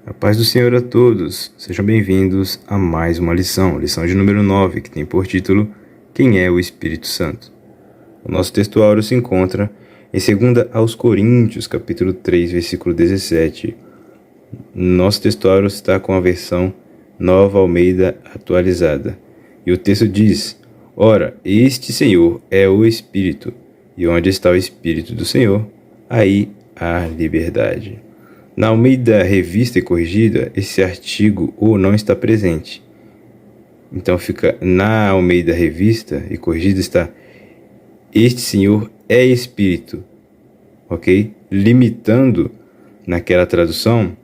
A paz do Senhor a todos, sejam bem-vindos a mais uma lição de número 9, que tem por título Quem é o Espírito Santo? O nosso textuário se encontra em 2 aos Coríntios, capítulo 3, versículo 17. Nosso textuário está com a versão Nova Almeida atualizada. E o texto diz: Ora, este Senhor é o Espírito, e onde está o Espírito do Senhor, aí há liberdade. Na Almeida Revista e Corrigida, esse artigo "o" não está presente. Então fica na Almeida Revista e Corrigida está este Senhor é Espírito, ok? Limitando naquela tradução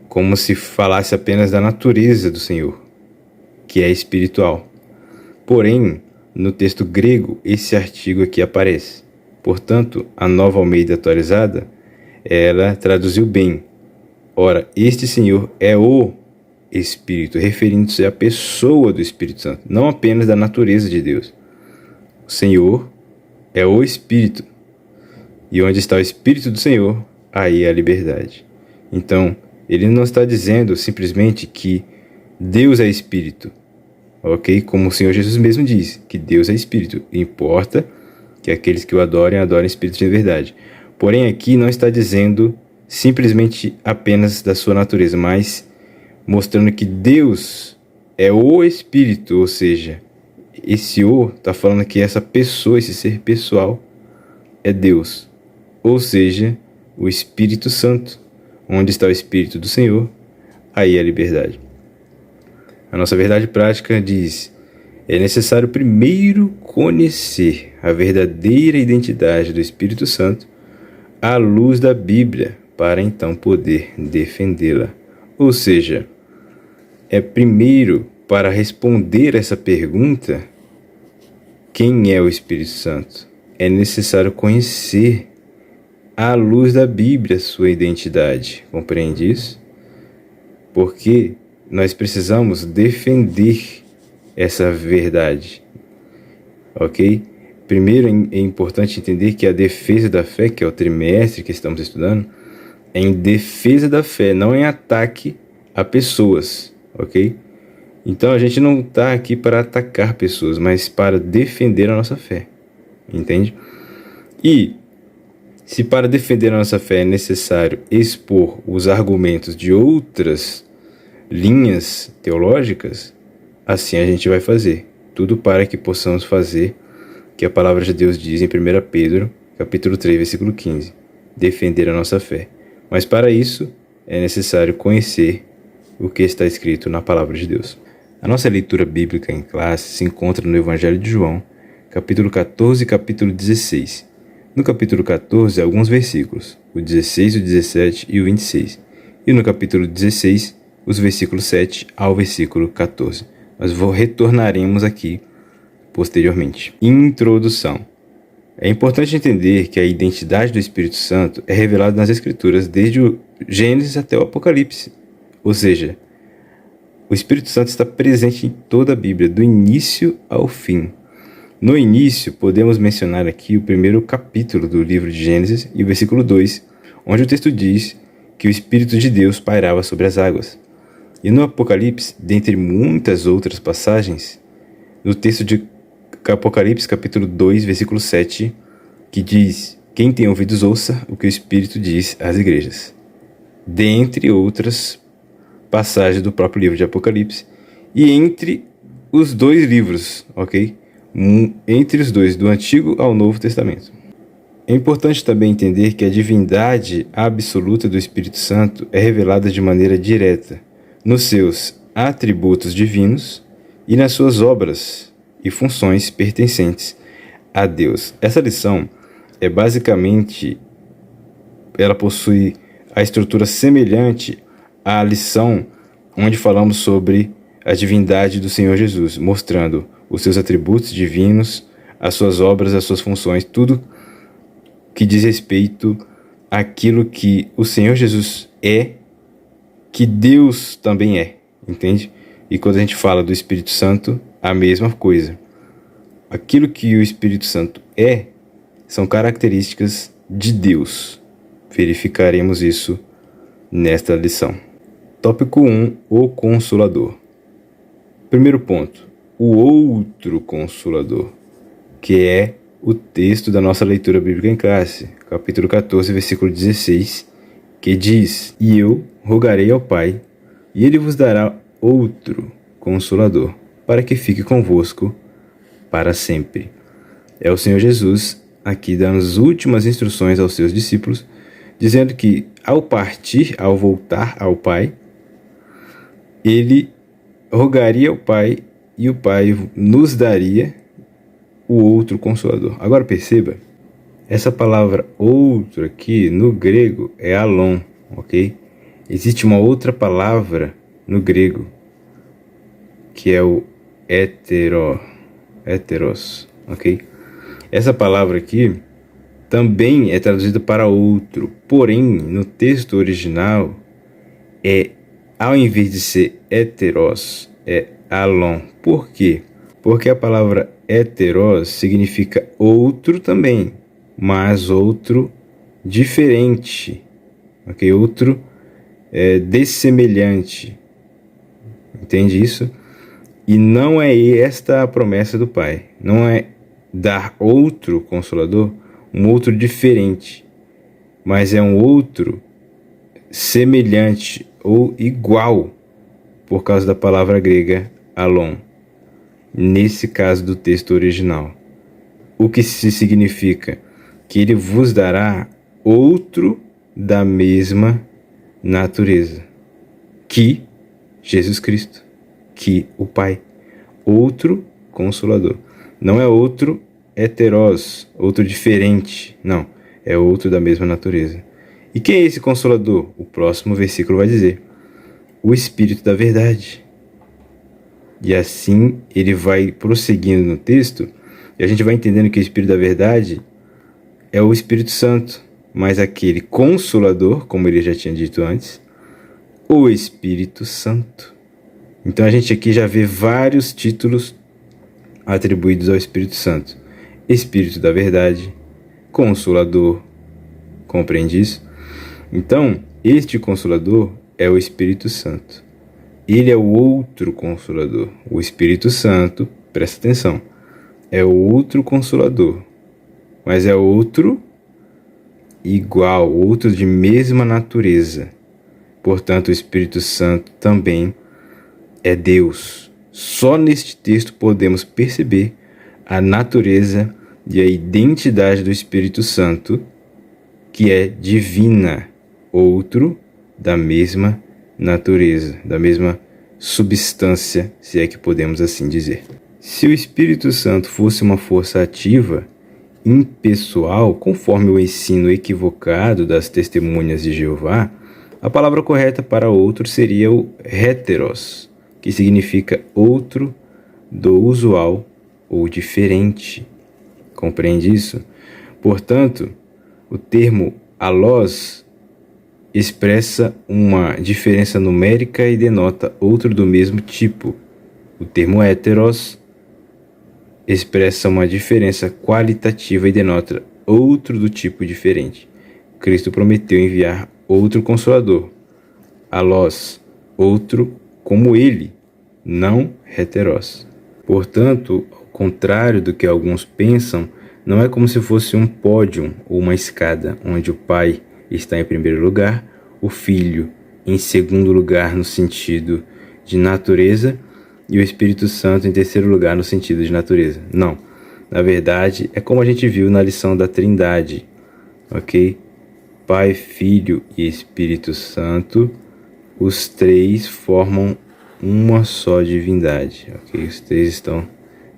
como se falasse apenas da natureza do Senhor, que é espiritual. Porém, no texto grego, esse artigo aqui aparece. Portanto, a Nova Almeida atualizada, ela traduziu bem. Ora, este Senhor é o Espírito, referindo-se à pessoa do Espírito Santo, não apenas da natureza de Deus. O Senhor é o Espírito, e onde está o Espírito do Senhor, aí é a liberdade. Então, ele não está dizendo simplesmente que Deus é Espírito, ok? Como o Senhor Jesus mesmo diz, que Deus é Espírito. Importa que aqueles que o adorem Espírito de verdade. Porém, aqui não está dizendo simplesmente apenas da sua natureza, mas mostrando que Deus é o Espírito, ou seja, esse "o" está falando que essa pessoa, esse ser pessoal, é Deus, ou seja, o Espírito Santo. Onde está o Espírito do Senhor, aí é a liberdade. A nossa verdade prática diz: é necessário primeiro conhecer a verdadeira identidade do Espírito Santo à luz da Bíblia, para então poder defendê-la. Ou seja, é primeiro para responder essa pergunta, quem é o Espírito Santo? É necessário conhecer à luz da Bíblia sua identidade. Compreende isso? Porque nós precisamos defender essa verdade, ok? Primeiro é importante entender que a defesa da fé, que é o trimestre que estamos estudando, é em defesa da fé, não em ataque a pessoas, ok? Então a gente não está aqui para atacar pessoas, mas para defender a nossa fé, entende? E se para defender a nossa fé é necessário expor os argumentos de outras linhas teológicas, assim a gente vai fazer. Tudo para que possamos fazer o que a palavra de Deus diz em 1 Pedro, capítulo 3, versículo 15. Defender a nossa fé. Mas para isso é necessário conhecer o que está escrito na palavra de Deus. A nossa leitura bíblica em classe se encontra no Evangelho de João, capítulo 14 e capítulo 16. No capítulo 14, alguns versículos, o 16, o 17 e o 26. E no capítulo 16, os versículos 7 ao versículo 14. Nós retornaremos aqui posteriormente. Introdução. É importante entender que a identidade do Espírito Santo é revelada nas Escrituras desde o Gênesis até o Apocalipse. Ou seja, o Espírito Santo está presente em toda a Bíblia, do início ao fim. No início, podemos mencionar aqui o primeiro capítulo do livro de Gênesis e o versículo 2, onde o texto diz que o Espírito de Deus pairava sobre as águas. E no Apocalipse, dentre muitas outras passagens, no texto de Apocalipse, capítulo 2, versículo 7, que diz: Quem tem ouvidos ouça o que o Espírito diz às igrejas. Dentre outras passagens do próprio livro de Apocalipse, e entre os dois livros, ok? Entre os dois, do Antigo ao Novo Testamento. É importante também entender que a divindade absoluta do Espírito Santo é revelada de maneira direta nos seus atributos divinos e nas suas obras e funções pertencentes a Deus. Essa lição é basicamente, ela possui a estrutura semelhante à lição onde falamos sobre a divindade do Senhor Jesus, mostrando os seus atributos divinos, as suas obras, as suas funções, tudo que diz respeito àquilo que o Senhor Jesus é, que Deus também é, entende? E quando a gente fala do Espírito Santo, a mesma coisa. Aquilo que o Espírito Santo é, são características de Deus. Verificaremos isso nesta lição. Tópico 1. O Consolador. Primeiro ponto. O outro Consolador, que é o texto da nossa leitura bíblica em classe, capítulo 14, versículo 16, que diz: E eu rogarei ao Pai, e ele vos dará outro Consolador, para que fique convosco para sempre. É o Senhor Jesus aqui dando as últimas instruções aos seus discípulos, dizendo que ao partir, ao voltar ao Pai, ele rogaria ao Pai e o Pai nos daria o outro Consolador. Agora perceba, essa palavra outro aqui no grego é alon, ok? Existe uma outra palavra no grego que é o heteros, ok? Essa palavra aqui também é traduzida para outro, porém no texto original ao invés de ser heteros, é alon. Por quê? Porque a palavra heteros significa outro também, mas outro diferente, ok? Outro dessemelhante. Entende isso? E não é esta a promessa do Pai. Não é dar outro Consolador, um outro diferente, mas é um outro semelhante ou igual, por causa da palavra grega alon, nesse caso do texto original. O que se significa? Que ele vos dará outro da mesma natureza, que Jesus Cristo, que o Pai. Outro Consolador. Não é outro heteros, outro diferente, não, é outro da mesma natureza. E quem é esse Consolador? O próximo versículo vai dizer: o Espírito da Verdade. E assim ele vai prosseguindo no texto, e a gente vai entendendo que o Espírito da Verdade é o Espírito Santo, mas aquele Consolador, como ele já tinha dito antes, o Espírito Santo. Então a gente aqui já vê vários títulos atribuídos ao Espírito Santo: Espírito da Verdade, Consolador. Compreende isso? Então, este Consolador é o Espírito Santo. Ele é o outro Consolador. O Espírito Santo, presta atenção, é o outro Consolador, mas é outro igual, outro de mesma natureza. Portanto, o Espírito Santo também é Deus. Só neste texto podemos perceber a natureza e a identidade do Espírito Santo, que é divina, outro da mesma natureza, da mesma substância, se é que podemos assim dizer. Se o Espírito Santo fosse uma força ativa, impessoal, conforme o ensino equivocado das testemunhas de Jeová, a palavra correta para outro seria o heteros, que significa outro do usual ou diferente. Compreende isso? Portanto, o termo alós expressa uma diferença numérica e denota outro do mesmo tipo. O termo heteros expressa uma diferença qualitativa e denota outro do tipo diferente. Cristo prometeu enviar outro Consolador, alós, outro como ele, não heteros. Portanto, ao contrário do que alguns pensam, não é como se fosse um pódio ou uma escada, onde o Pai está em primeiro lugar, o Filho em segundo lugar no sentido de natureza e o Espírito Santo em terceiro lugar no sentido de natureza. Não. Na verdade, é como a gente viu na lição da Trindade, ok? Pai, Filho e Espírito Santo, os três formam uma só divindade, ok? Os três estão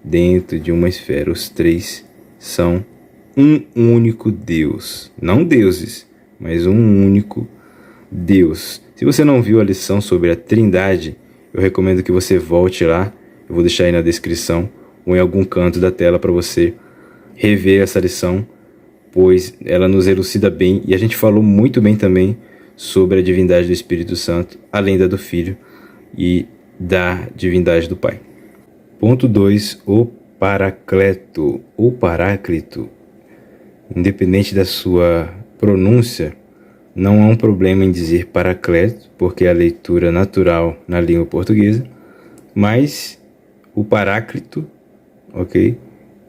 dentro de uma esfera, os três são um único Deus, não deuses, mas um único Deus. Se você não viu a lição sobre a Trindade, eu recomendo que você volte lá, eu vou deixar aí na descrição ou em algum canto da tela para você rever essa lição, pois ela nos elucida bem e a gente falou muito bem também sobre a divindade do Espírito Santo, além da do Filho e da divindade do Pai. Ponto 2. O Paracleto ou Paráclito. Independente da sua pronúncia, Não há um problema em dizer Paracleto, porque é a leitura natural na língua portuguesa, mas o Paráclito, ok,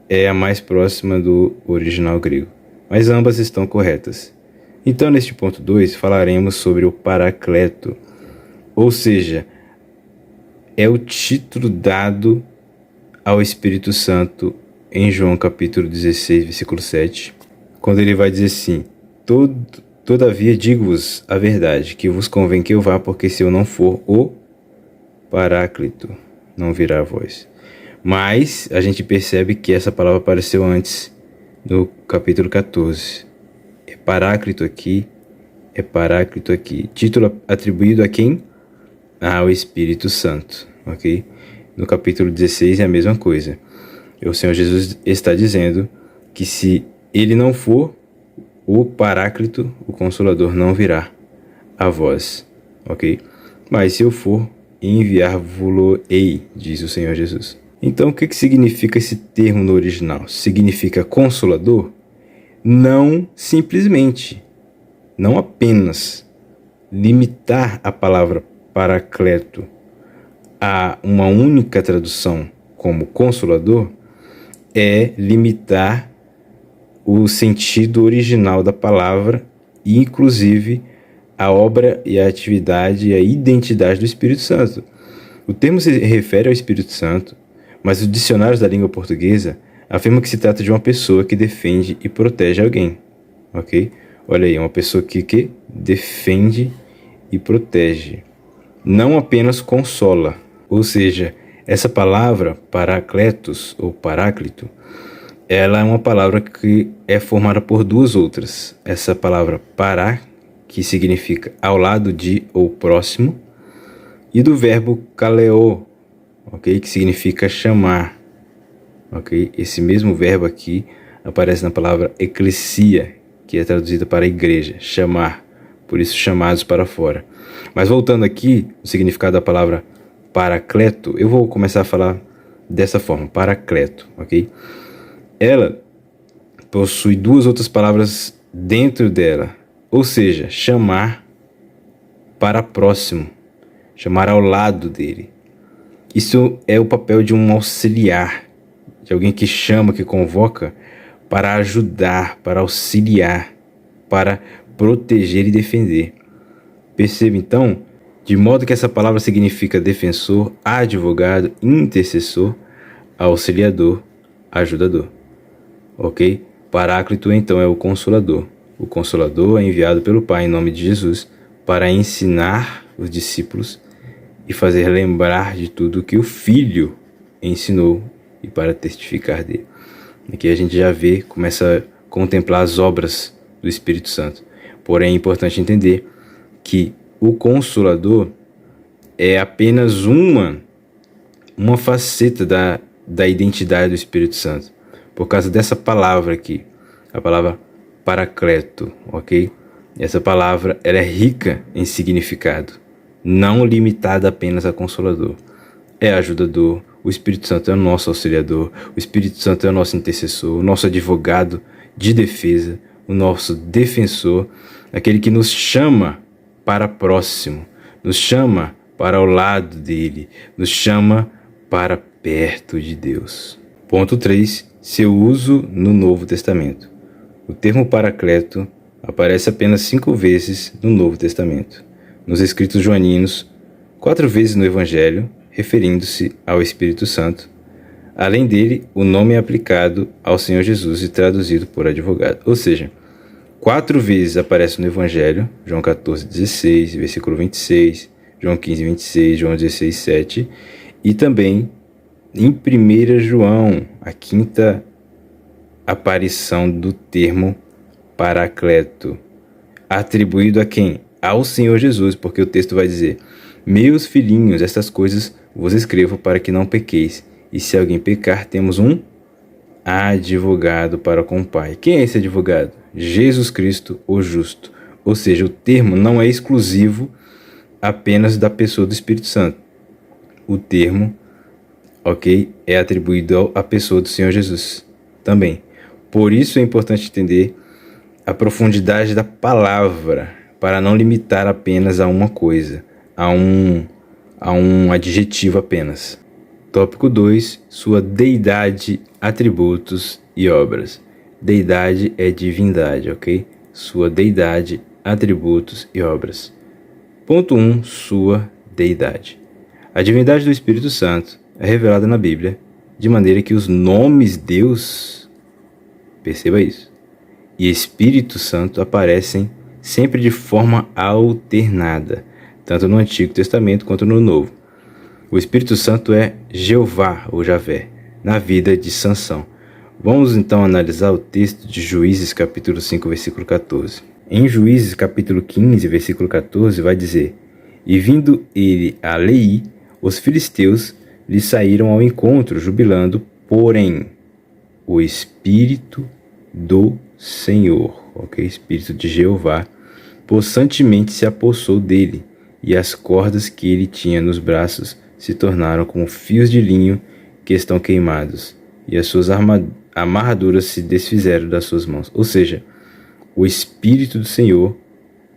é a mais próxima do original grego. Mas ambas estão corretas. Então, neste ponto 2, falaremos sobre o Paracleto, ou seja, é o título dado ao Espírito Santo em João capítulo 16, versículo 7, quando ele vai dizer assim: Todavia digo-vos a verdade, que vos convém que eu vá, porque se eu não for, o Paráclito não virá a vós. Mas a gente percebe que essa palavra apareceu antes, no capítulo 14. É Paráclito aqui. Título atribuído a quem? Ao Espírito Santo, ok? No capítulo 16 é a mesma coisa. O Senhor Jesus está dizendo que se ele não for, o Paráclito, o Consolador, não virá a vós, ok? Mas se eu for, enviar-vos-ei, diz o Senhor Jesus. Então, o que significa esse termo no original? Significa Consolador? Não simplesmente, não apenas limitar a palavra Paracleto a uma única tradução como Consolador é limitar o sentido original da palavra e, inclusive, a obra e a atividade e a identidade do Espírito Santo. O termo se refere ao Espírito Santo, mas os dicionários da língua portuguesa afirmam que se trata de uma pessoa que defende e protege alguém, ok? Olha aí, uma pessoa que defende e protege, não apenas consola. Ou seja, essa palavra Paracletos ou Paráclito, ela é uma palavra que é formada por duas outras. Essa palavra pará, que significa ao lado de ou próximo, e do verbo kaleo, ok, que significa chamar, ok? Esse mesmo verbo aqui aparece na palavra eclesia, que é traduzida para igreja, chamar, por isso chamados para fora. Mas voltando aqui, o significado da palavra Paracleto, eu vou começar a falar dessa forma, Paracleto, ok? Ela possui duas outras palavras dentro dela, ou seja, chamar para próximo, chamar ao lado dele. Isso é o papel de um auxiliar, de alguém que chama, que convoca para ajudar, para auxiliar, para proteger e defender. Perceba então, de modo que essa palavra significa defensor, advogado, intercessor, auxiliador, ajudador. Ok? Paráclito então é o Consolador. O Consolador é enviado pelo Pai em nome de Jesus para ensinar os discípulos e fazer lembrar de tudo que o Filho ensinou e para testificar dele. Aqui a gente já vê, começa a contemplar as obras do Espírito Santo. Porém, é importante entender que o Consolador é apenas uma faceta da identidade do Espírito Santo. Por causa dessa palavra aqui, a palavra Paracleto, ok? Essa palavra ela é rica em significado, não limitada apenas a Consolador. É ajudador, o Espírito Santo é o nosso auxiliador, o Espírito Santo é o nosso intercessor, o nosso advogado de defesa, o nosso defensor, aquele que nos chama para próximo, nos chama para o lado dele, nos chama para perto de Deus. Ponto 3. Seu uso no Novo Testamento. O termo Paracleto aparece apenas 5 vezes no Novo Testamento. Nos escritos joaninos, 4 vezes no Evangelho, referindo-se ao Espírito Santo. Além dele, o nome é aplicado ao Senhor Jesus e traduzido por advogado. Ou seja, 4 vezes aparece no Evangelho, João 14, 16, versículo 26, João 15, 26, João 16, 7, e também em 1 João, a 5ª aparição do termo Paracleto, atribuído a quem? Ao Senhor Jesus, porque o texto vai dizer: meus filhinhos, estas coisas vos escrevo para que não pequeis, e se alguém pecar, temos um advogado para com o Pai. Quem é esse advogado? Jesus Cristo, o justo. Ou seja, o termo não é exclusivo apenas da pessoa do Espírito Santo. O termo, ok, é atribuído à pessoa do Senhor Jesus também. Por isso é importante entender a profundidade da palavra, para não limitar apenas a uma coisa, a um adjetivo apenas. Tópico 2, sua deidade, atributos e obras. Deidade é divindade, ok? Sua deidade, atributos e obras. Ponto 1, sua deidade. A divindade do Espírito Santo é revelada na Bíblia de maneira que os nomes Deus, perceba isso, e Espírito Santo aparecem sempre de forma alternada, tanto no Antigo Testamento quanto no Novo. O Espírito Santo é Jeová ou Javé, na vida de Sansão. Vamos então analisar o texto de Juízes capítulo 5, versículo 14. Em Juízes capítulo 15, versículo 14, vai dizer: E vindo ele a Leí, os filisteus lhe saíram ao encontro, jubilando, porém, o Espírito do Senhor, ok? Espírito de Jeová, possantemente se apossou dele, e as cordas que ele tinha nos braços se tornaram como fios de linho que estão queimados, e as suas amarraduras se desfizeram das suas mãos. Ou seja, o Espírito do Senhor,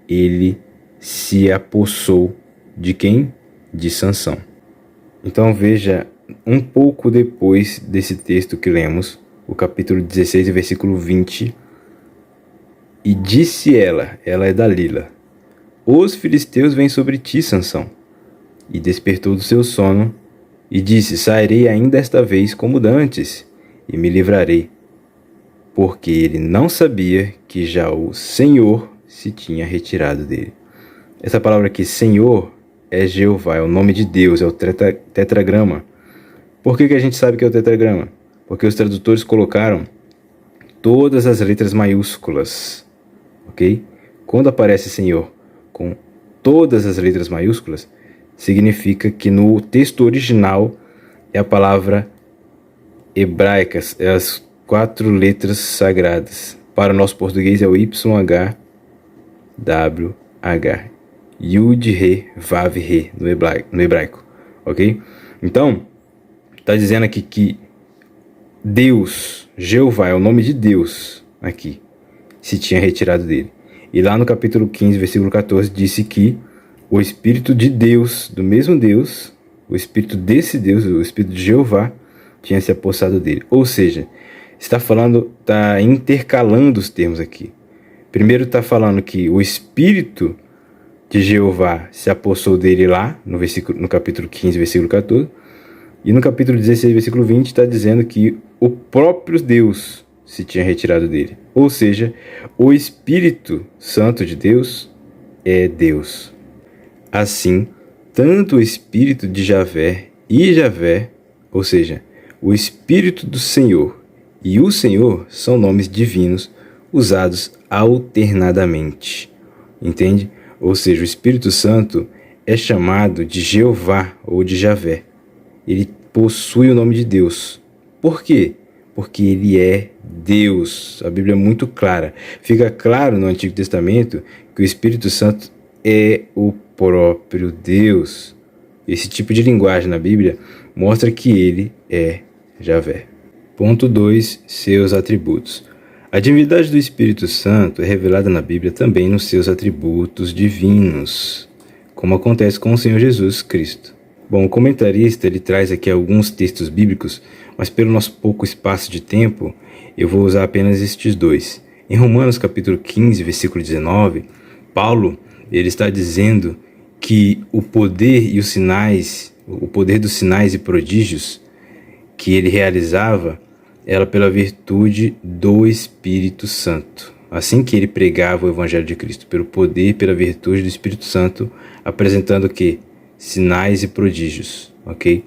ele se apossou de quem? De Sansão. Então veja, um pouco depois desse texto que lemos, o capítulo 16, versículo 20, e disse ela é Dalila: Os filisteus vêm sobre ti, Sansão. E despertou do seu sono, e disse: Sairei ainda esta vez como dantes, e me livrarei. Porque ele não sabia que já o Senhor se tinha retirado dele. Essa palavra aqui, Senhor, é Jeová, é o nome de Deus, é o tetragrama. Por que a gente sabe que é o tetragrama? Porque os tradutores colocaram todas as letras maiúsculas, ok? Quando aparece Senhor com todas as letras maiúsculas, significa que no texto original é a palavra hebraica, é as 4 letras sagradas. Para o nosso português é o YHWH. Yud, Re, Vav, Re, no hebraico, ok? Então, está dizendo aqui que Deus, Jeová, é o nome de Deus aqui, se tinha retirado dele. E lá no capítulo 15, versículo 14, disse que o Espírito de Deus, do mesmo Deus, o Espírito desse Deus, o Espírito de Jeová, tinha se apossado dele. Ou seja, está intercalando os termos aqui. Primeiro está falando que o Espírito de Jeová se apossou dele lá, no capítulo 15, versículo 14. E no capítulo 16, versículo 20, está dizendo que o próprio Deus se tinha retirado dele. Ou seja, o Espírito Santo de Deus é Deus. Assim, tanto o Espírito de Javé e Javé, ou seja, o Espírito do Senhor e o Senhor são nomes divinos usados alternadamente. Entende? Ou seja, o Espírito Santo é chamado de Jeová ou de Javé. Ele possui o nome de Deus. Por quê? Porque ele é Deus. A Bíblia é muito clara. Fica claro no Antigo Testamento que o Espírito Santo é o próprio Deus. Esse tipo de linguagem na Bíblia mostra que ele é Javé. Ponto 2. Seus atributos. A divindade do Espírito Santo é revelada na Bíblia também nos seus atributos divinos, como acontece com o Senhor Jesus Cristo. Bom, o comentarista ele traz aqui alguns textos bíblicos, mas pelo nosso pouco espaço de tempo, eu vou usar apenas estes dois. Em Romanos capítulo 15, versículo 19, Paulo ele está dizendo que o poder e os sinais, o poder dos sinais e prodígios que ele realizava era pela virtude do Espírito Santo. Assim que ele pregava o Evangelho de Cristo, pelo poder e pela virtude do Espírito Santo, apresentando o quê? Sinais e prodígios, ok?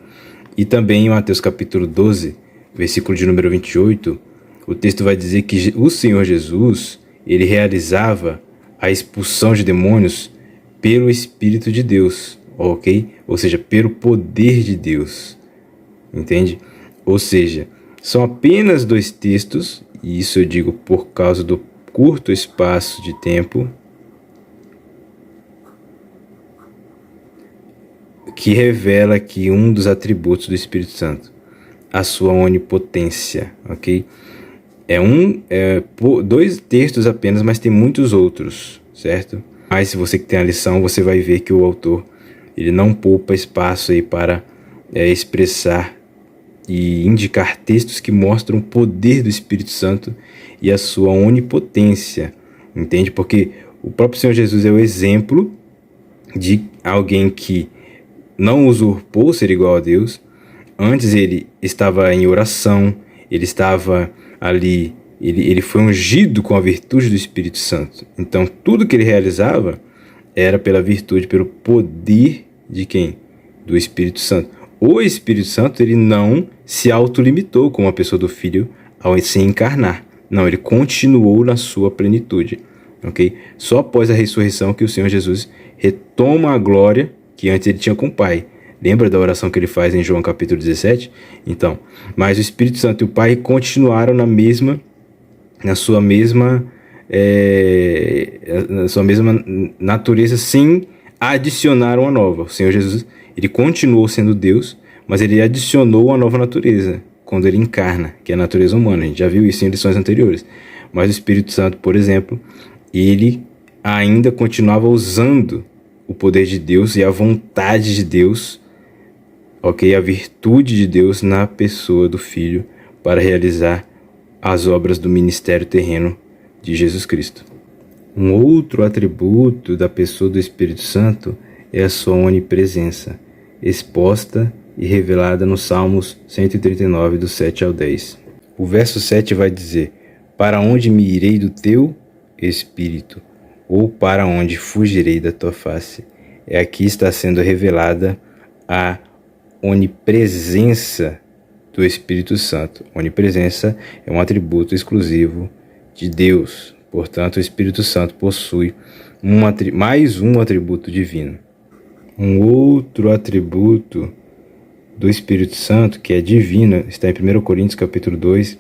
E também em Mateus capítulo 12, versículo de número 28, o texto vai dizer que o Senhor Jesus, ele realizava a expulsão de demônios pelo Espírito de Deus, ok? Ou seja, pelo poder de Deus, entende? Ou seja, são apenas 2 textos, e isso eu digo por causa do curto espaço de tempo, que revela aqui um dos atributos do Espírito Santo, a sua onipotência, ok? É 2 textos apenas, mas tem muitos outros, certo? Mas se você que tem a lição, você vai ver que o autor ele não poupa espaço aí para expressar e indicar textos que mostram o poder do Espírito Santo e a sua onipotência, entende? Porque o próprio Senhor Jesus é o exemplo de alguém que não usurpou ser igual a Deus. Antes ele estava em oração, ele estava ali, ele foi ungido com a virtude do Espírito Santo. Então tudo que ele realizava era pela virtude, pelo poder de quem? Do Espírito Santo. O Espírito Santo ele não se autolimitou como a pessoa do Filho ao se encarnar. Não, ele continuou na sua plenitude. Okay? Só após a ressurreição que o Senhor Jesus retoma a glória que antes ele tinha com o Pai. Lembra da oração que ele faz em João capítulo 17? Então, mas o Espírito Santo e o Pai continuaram na sua mesma natureza, sem adicionar uma nova. O Senhor Jesus, ele continuou sendo Deus, mas ele adicionou uma nova natureza quando ele encarna, que é a natureza humana. A gente já viu isso em lições anteriores. Mas o Espírito Santo, por exemplo, ele ainda continuava usando o poder de Deus e a vontade de Deus, a virtude de Deus na pessoa do Filho para realizar as obras do ministério terreno de Jesus Cristo. Um outro atributo da pessoa do Espírito Santo é a sua onipresença, exposta e revelada nos Salmos 139, do 7 ao 10. O verso 7 vai dizer: para onde me irei do teu Espírito? Ou para onde fugirei da tua face? Aqui está sendo revelada a onipresença do Espírito Santo. Onipresença é um atributo exclusivo de Deus. Portanto, o Espírito Santo possui mais um atributo divino. Um outro atributo do Espírito Santo, que é divino, está em 1 Coríntios capítulo 2,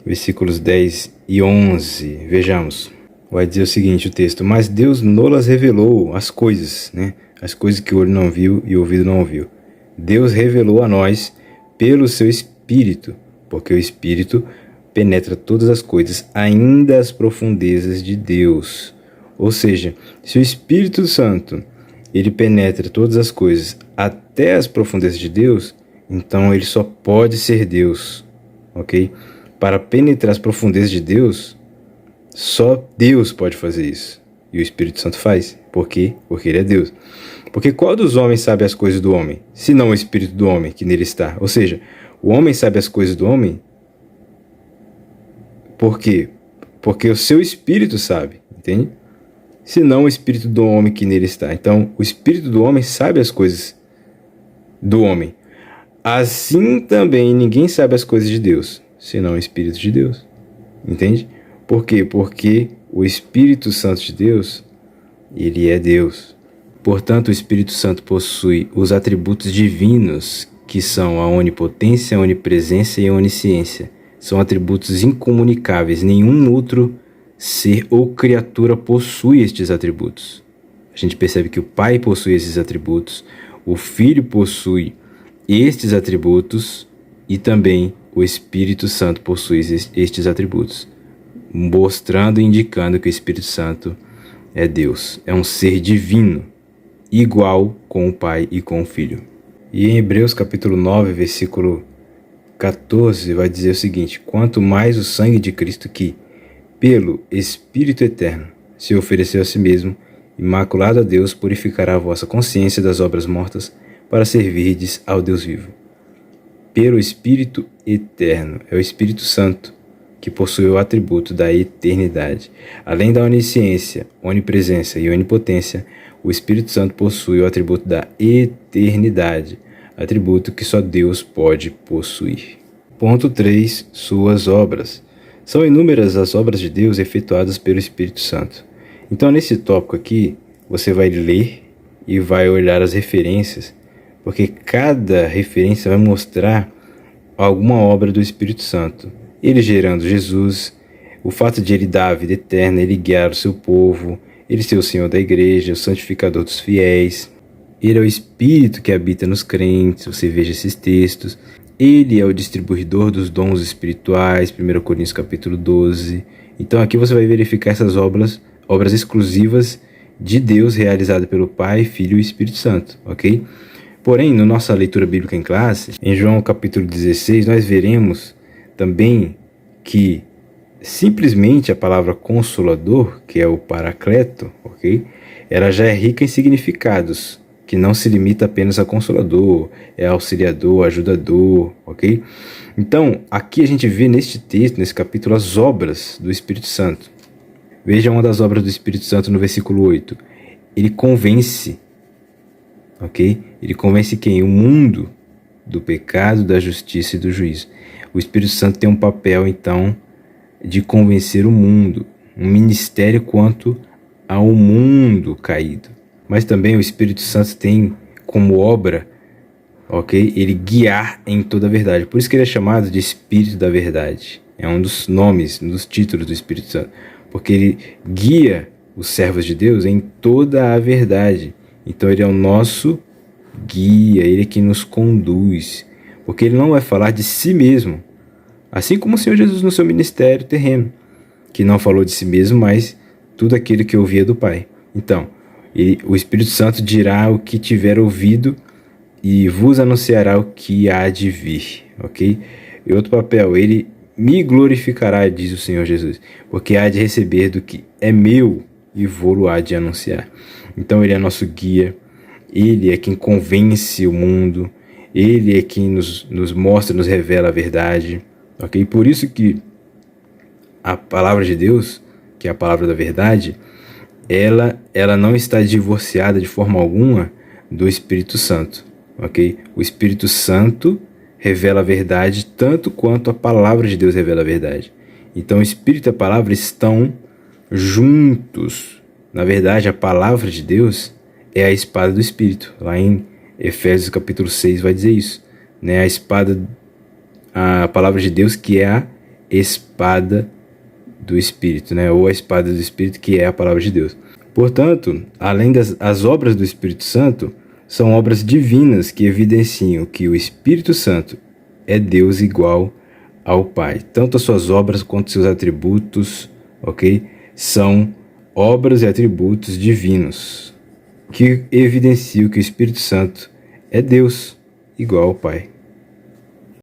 versículos 10 e 11. Vejamos. Vai dizer o seguinte, o texto: mas Deus nolas revelou as coisas, as coisas que o olho não viu e o ouvido não ouviu. Deus revelou a nós pelo seu Espírito, porque o Espírito penetra todas as coisas, ainda as profundezas de Deus. Ou seja, se o Espírito Santo ele penetra todas as coisas até as profundezas de Deus, então ele só pode ser Deus, ok? Para penetrar as profundezas de Deus, só Deus pode fazer isso. E o Espírito Santo faz. Por quê? Porque ele é Deus. Porque qual dos homens sabe as coisas do homem, se não o Espírito do homem que nele está? Ou seja, o homem sabe as coisas do homem. Por quê? Porque o seu Espírito sabe, entende? Se não o Espírito do homem que nele está. Então, o Espírito do homem sabe as coisas do homem. Assim também ninguém sabe as coisas de Deus, senão o Espírito de Deus. Entende? Por quê? Porque o Espírito Santo de Deus, ele é Deus. Portanto, o Espírito Santo possui os atributos divinos, que são a onipotência, a onipresença e a onisciência. São atributos incomunicáveis. Nenhum outro ser ou criatura possui estes atributos. A gente percebe que o Pai possui esses atributos, o Filho possui estes atributos e também o Espírito Santo possui estes atributos, mostrando e indicando que o Espírito Santo é Deus, é um ser divino, igual com o Pai e com o Filho. E em Hebreus capítulo 9, versículo 14, vai dizer o seguinte: quanto mais o sangue de Cristo, que pelo Espírito Eterno se ofereceu a si mesmo, imaculado a Deus, purificará a vossa consciência das obras mortas, para servirdes ao Deus vivo. Pelo Espírito Eterno, é o Espírito Santo que possui o atributo da eternidade. Além da onisciência, onipresença e onipotência, o Espírito Santo possui o atributo da eternidade, atributo que só Deus pode possuir. Ponto 3. Suas obras. São inúmeras as obras de Deus efetuadas pelo Espírito Santo. Então, nesse tópico aqui, você vai ler e vai olhar as referências, porque cada referência vai mostrar alguma obra do Espírito Santo. Ele gerando Jesus, o fato de ele dar a vida eterna, ele guiar o seu povo, ele ser o Senhor da igreja, o santificador dos fiéis. Ele é o Espírito que habita nos crentes, você veja esses textos. Ele é o distribuidor dos dons espirituais, 1 Coríntios capítulo 12. Então aqui você vai verificar essas obras exclusivas de Deus realizada pelo Pai, Filho e Espírito Santo, ok? Porém, na nossa leitura bíblica em classe, em João capítulo 16, nós veremos também que simplesmente a palavra consolador, que é o paracleto, ok? Ela já é rica em significados, que não se limita apenas a consolador, é auxiliador, ajudador, ok? Então, aqui a gente vê neste texto, nesse capítulo, as obras do Espírito Santo. Veja uma das obras do Espírito Santo no versículo 8. Ele convence, ok? Ele convence quem? O mundo do pecado, da justiça e do juízo. O Espírito Santo tem um papel, então, de convencer o mundo, um ministério quanto ao mundo caído. Mas também o Espírito Santo tem como obra, ok? Ele guiar em toda a verdade. Por isso que ele é chamado de Espírito da Verdade. É um dos nomes, um dos títulos do Espírito Santo. Porque ele guia os servos de Deus em toda a verdade. Então ele é o nosso guia, ele é quem nos conduz. Porque ele não vai falar de si mesmo. Assim como o Senhor Jesus no seu ministério terreno, que não falou de si mesmo, mas tudo aquilo que ouvia do Pai. Então, o Espírito Santo dirá o que tiver ouvido e vos anunciará o que há de vir, ok? E outro papel, ele me glorificará, diz o Senhor Jesus, porque há de receber do que é meu e vou-lo há de anunciar. Então ele é nosso guia, ele é quem convence o mundo, ele é quem nos mostra, nos revela a verdade, ok? Por isso que a palavra de Deus, que é a palavra da verdade, ela não está divorciada de forma alguma do Espírito Santo, ok? O Espírito Santo revela a verdade tanto quanto a palavra de Deus revela a verdade. Então o Espírito e a palavra estão juntos. Na verdade, a palavra de Deus é a espada do Espírito. Lá em Efésios capítulo 6 vai dizer isso, né? A espada, a palavra de Deus que é a espada do Espírito, né? Ou a espada do Espírito que é a palavra de Deus. Portanto, além das obras do Espírito Santo, são obras divinas que evidenciam que o Espírito Santo é Deus igual ao Pai. Tanto as suas obras quanto seus atributos, ok? São obras e atributos divinos que evidenciam que o Espírito Santo é Deus igual ao Pai.